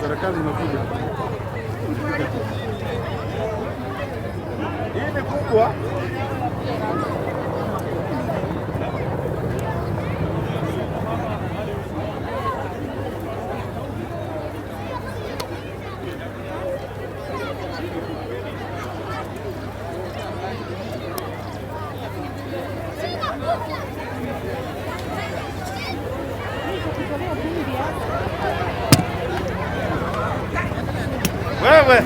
Serikali inakuja. Hii ni kubwa. Wewe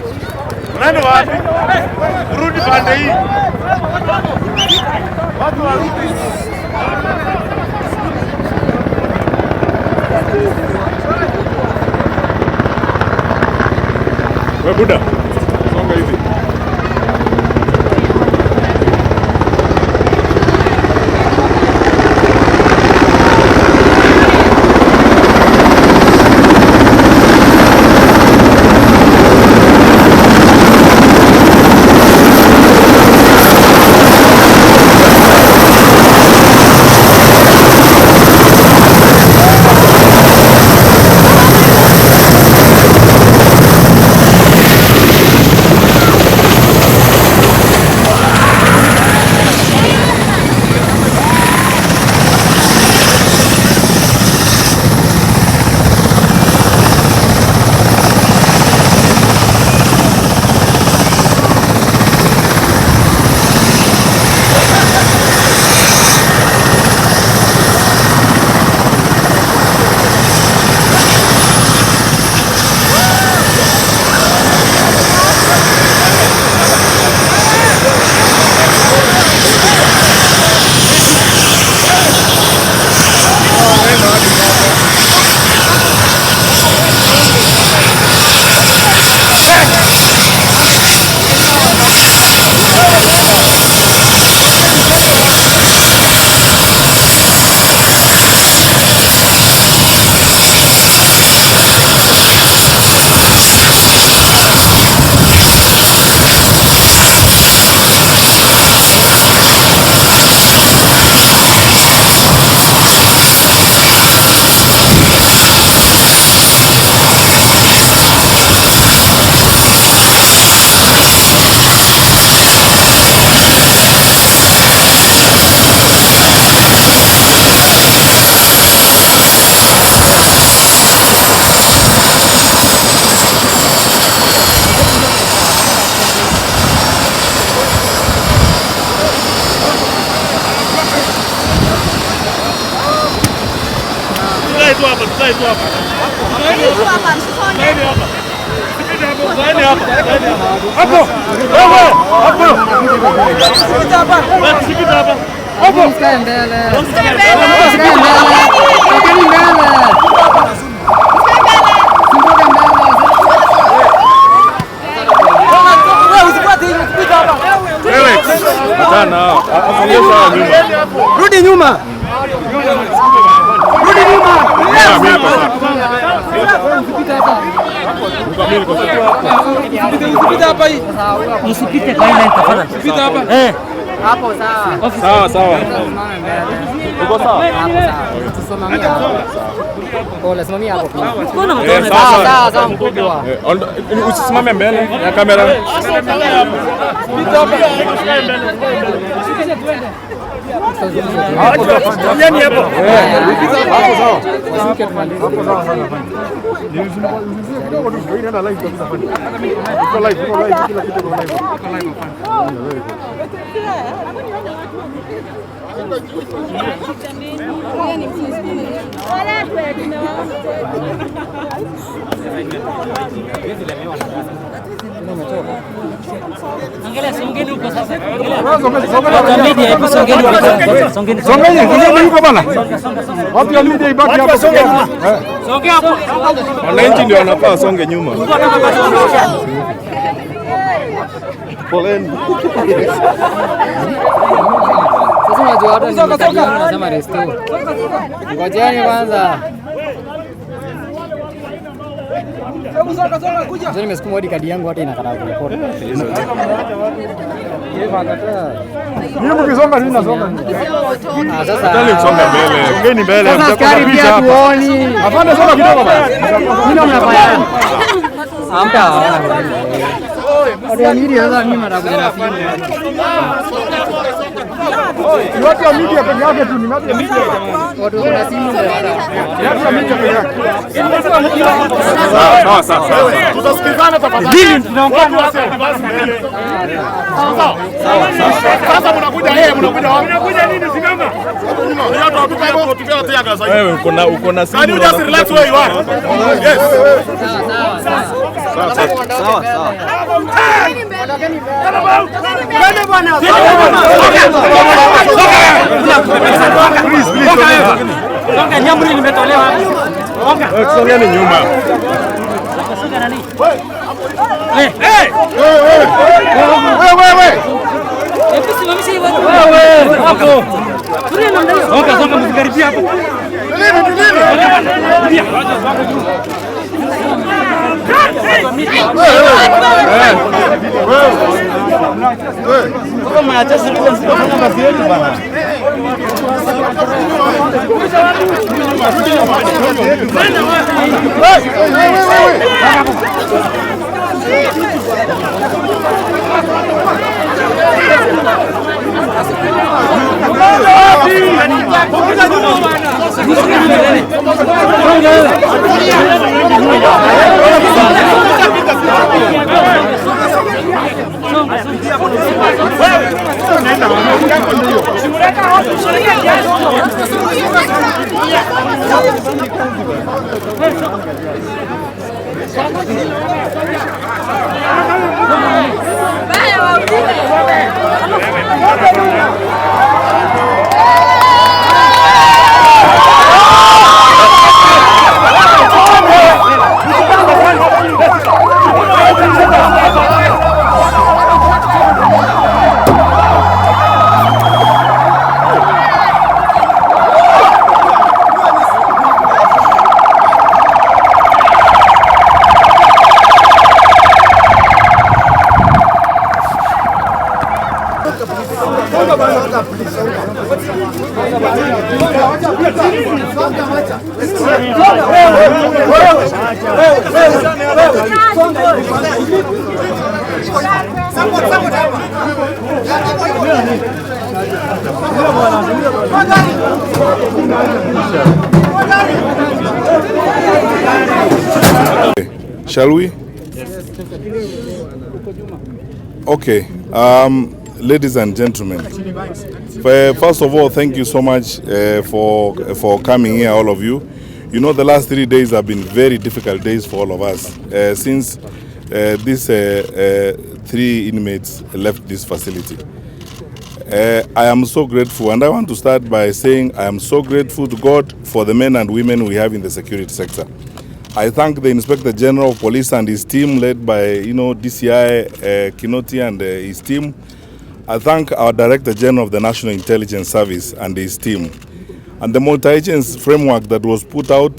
unaenda wapi? Rudi pande hii. Watu warudi. Wewe buda. Songa hivi. Itu apa? Itu apa? Ini apa? Ini apa? Apa? Apa? Kita apa? Kita apa? Apa? Skandale. Rudi nyuma. Rudi nyuma. Usipite hapa hii. Usipite kwa ile tafadhali. Usipite hapa. Hapo sawa. Sawa sawa. Uko sawa? Hapo sawa. Tusimamia hapo. Pole, simamia hapo pia. Kuna mtu sawa sawa mkubwa. Usisimame mbele ya kamera. Usipite hapa. Yani hapo. Hapo sawa. Washuke tumalize. Hapo sawa sana. Ndio ndio inaenda live kabisa. Iko live kila kitu iko live. Iko live hapa. Angalia songeni huko sasa. Songeni huko bana. Watu wa media ibaki hapo. Songe hapo. Wananchi ndio wanafaa songe nyuma. Poleni. Sasa unajua watu wanasema resto. Ngojeeni kwanza. Sasa nimesukuma hadi kadi yangu hata inakataa kurekodi. Mimi mkisonga nini nasonga? Sasa songa mbele. Songeni mbele. Sasa askari pia tuoni. Hapana, songa kidogo basi. Mimi mnafanya. Amta. Ndio mimi sasa mimi nataka na filamu. Watu wa media peke yake tu ni watu wa media. Watu wana simu ndio. Watu wa media peke yake. Sawa. Tutasikizana tafadhali. Hili tunaongea na sawa. Sasa mnakuja mnakuja wapi? Mnakuja nini simama? Watu wapita hapo tupia tia gaza. Wewe uko na simu. Can you just relax where you are? Yes. Sawa. Songa nyambuli nimetolewa. Songa ni nyuma. Songa nani? Wewe. Simamishi wewe. Hapo. Songa msikaribia hapo. Shall we? Okay. Ladies and gentlemen, first of all, thank you so much for coming here, all of you. You know, the last 3 days have been very difficult days for all of us since these 3 inmates left this facility. I am so grateful, and I want to start by saying I am so grateful to God for the men and women we have in the security sector. I thank the Inspector General of Police and his team, led by DCI Kamiti and his team. I thank our Director General of the National Intelligence Service and his team, and the multi-agency framework that was put out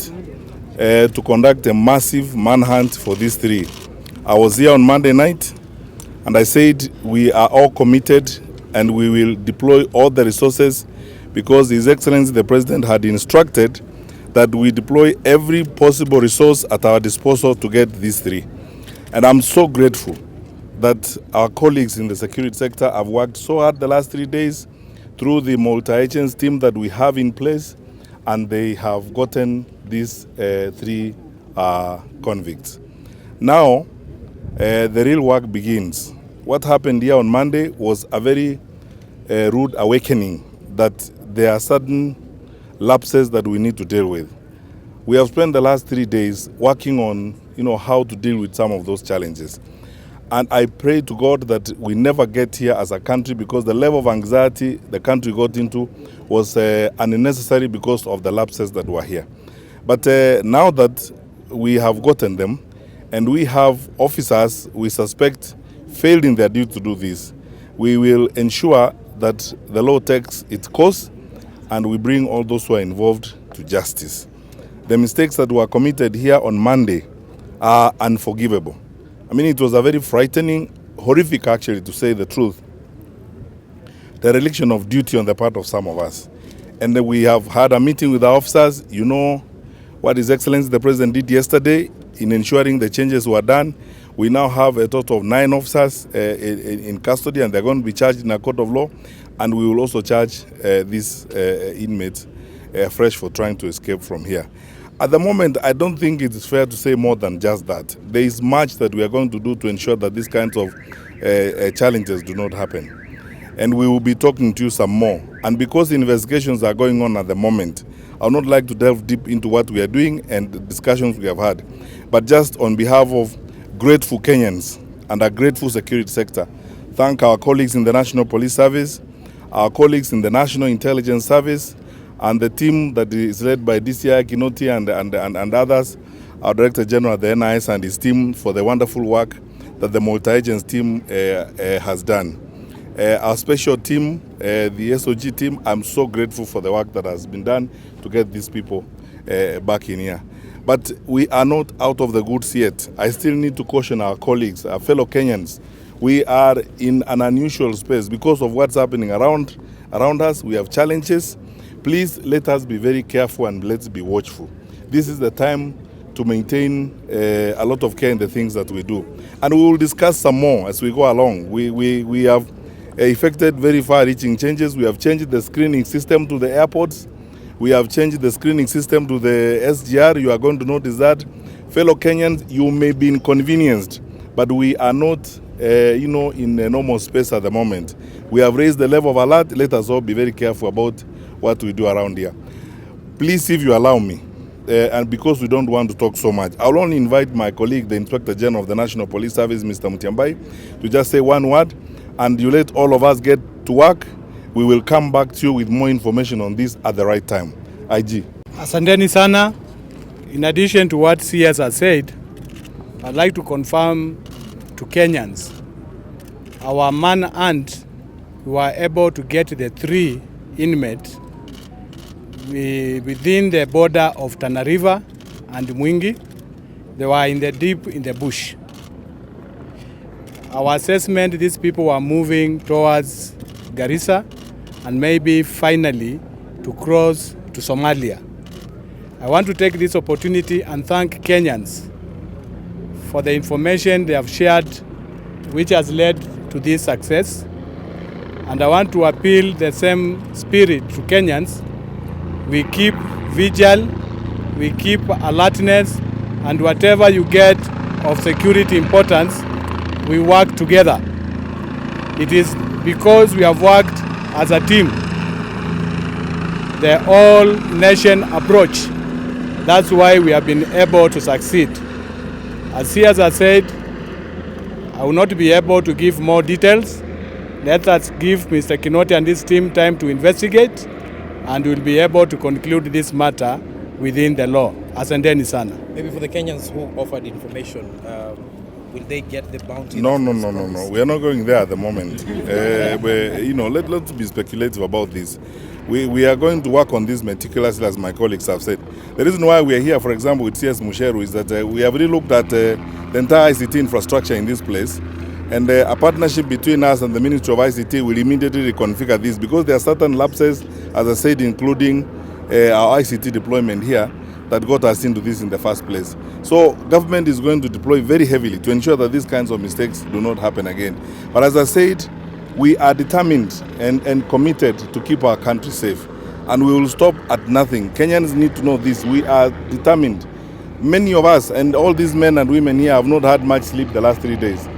to conduct a massive manhunt for these 3. I was here on Monday night, and I said we are all committed and we will deploy all the resources, because His Excellency the President had instructed that we deploy every possible resource at our disposal to get these 3. And I'm so grateful that our colleagues in the security sector have worked so hard the last 3 days through the multi-agency team that we have in place, and they have gotten these 3 convicts. Now, the real work begins. What happened here on Monday was a very rude awakening that there are certain lapses that we need to deal with. We have spent the last 3 days working on, how to deal with some of those challenges. And I pray to God that we never get here as a country, because the level of anxiety the country got into was unnecessary because of the lapses that were here. But now that we have gotten them, and we have officers we suspect failed in their duty to do this, we will ensure that the law takes its course and we bring all those who are involved to justice. The mistakes that were committed here on Monday are unforgivable. I mean, it was a very frightening, horrific actually, to say the truth, the dereliction of duty on the part of some of us. And we have had a meeting with our officers. You know what His Excellency the President did yesterday in ensuring the changes were done. We now have a total of 9 officers in custody, and they're going to be charged in a court of law. And we will also charge these inmates fresh for trying to escape from here. At the moment, I don't think it is fair to say more than just that. There is much that we are going to do to ensure that these kinds of challenges do not happen. And we will be talking to you some more. And because investigations are going on at the moment, I would not like to delve deep into what we are doing and the discussions we have had. But just on behalf of grateful Kenyans and a grateful security sector, thank our colleagues in the National Police Service, our colleagues in the National Intelligence Service, and the team that is led by DCI Kamiti and others, our Director General of the NIS and his team, for the wonderful work that the multi-agency team has done. Our special team, the SOG team, I'm so grateful for the work that has been done to get these people back in here. But we are not out of the woods yet. I still need to caution our colleagues, our fellow Kenyans. We are in an unusual space because of what's happening around us. We have challenges. Please let us be very careful and let's be watchful. This is the time to maintain a lot of care in the things that we do. And we will discuss some more as we go along. We have effected very far-reaching changes. We have changed the screening system to the airports. We have changed the screening system to the SGR. You are going to notice that. Fellow Kenyans, you may be inconvenienced, but we are not in a normal space at the moment. We have raised the level of alert. Let us all be very careful about what we do around here. Please, if you allow me, and because we don't want to talk so much, I'll only invite my colleague, the Inspector General of the National Police Service, Mr. Mutiambai, to just say one word, and you let all of us get to work. We will come back to you with more information on this at the right time. IG. Asanteni sana. In addition to what CS has said, I'd like to confirm to Kenyans, our manhunt, we were able to get the 3 inmates within the border of Tana River and Mwingi. They were deep in the bush. Our assessment, these people were moving towards Garissa and maybe finally to cross to Somalia. I want to take this opportunity and thank Kenyans for the information they have shared, which has led to this success. And I want to appeal the same spirit to Kenyans. We keep vigil, we keep alertness, and whatever you get of security importance, we work together. It is because we have worked as a team, the all-nation approach. That's why we have been able to succeed. As he has said, I will not be able to give more details. Let us give Mr. Kinoti and his team time to investigate, and we'll be able to conclude this matter within the law. Asanteni sana. Maybe for the Kenyans who offered information, will they get the bounty? No. We are not going there at the moment. Let's be speculative about this. We are going to work on this meticulously, as my colleagues have said. The reason why we are here, for example, with CS Musheru, is that we have really looked at the entire ICT infrastructure in this place. And a partnership between us and the Ministry of ICT will immediately reconfigure this, because there are certain lapses, as I said, including our ICT deployment here, that got us into this in the first place. So government is going to deploy very heavily to ensure that these kinds of mistakes do not happen again. But as I said, we are determined and committed to keep our country safe. And we will stop at nothing. Kenyans need to know this. We are determined. Many of us and all these men and women here have not had much sleep the last 3 days.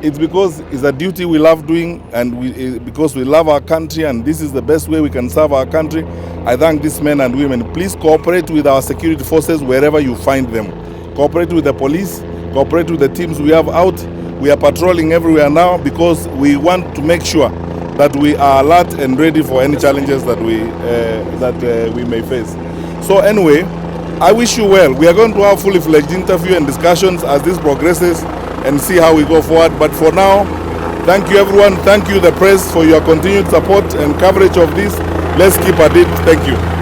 It's because it's a duty we love doing, and because we love our country, and this is the best way we can serve our country. I thank these men and women. Please cooperate with our security forces wherever you find them. Cooperate with the police, cooperate with the teams we have out. We are patrolling everywhere now because we want to make sure that we are alert and ready for any challenges that we may face. So anyway, I wish you well. We are going to have fully fledged interview and discussions as this progresses, and see how we go forward. But for now, thank you everyone. Thank you the press for your continued support and coverage of this. Let's keep at it. Thank you.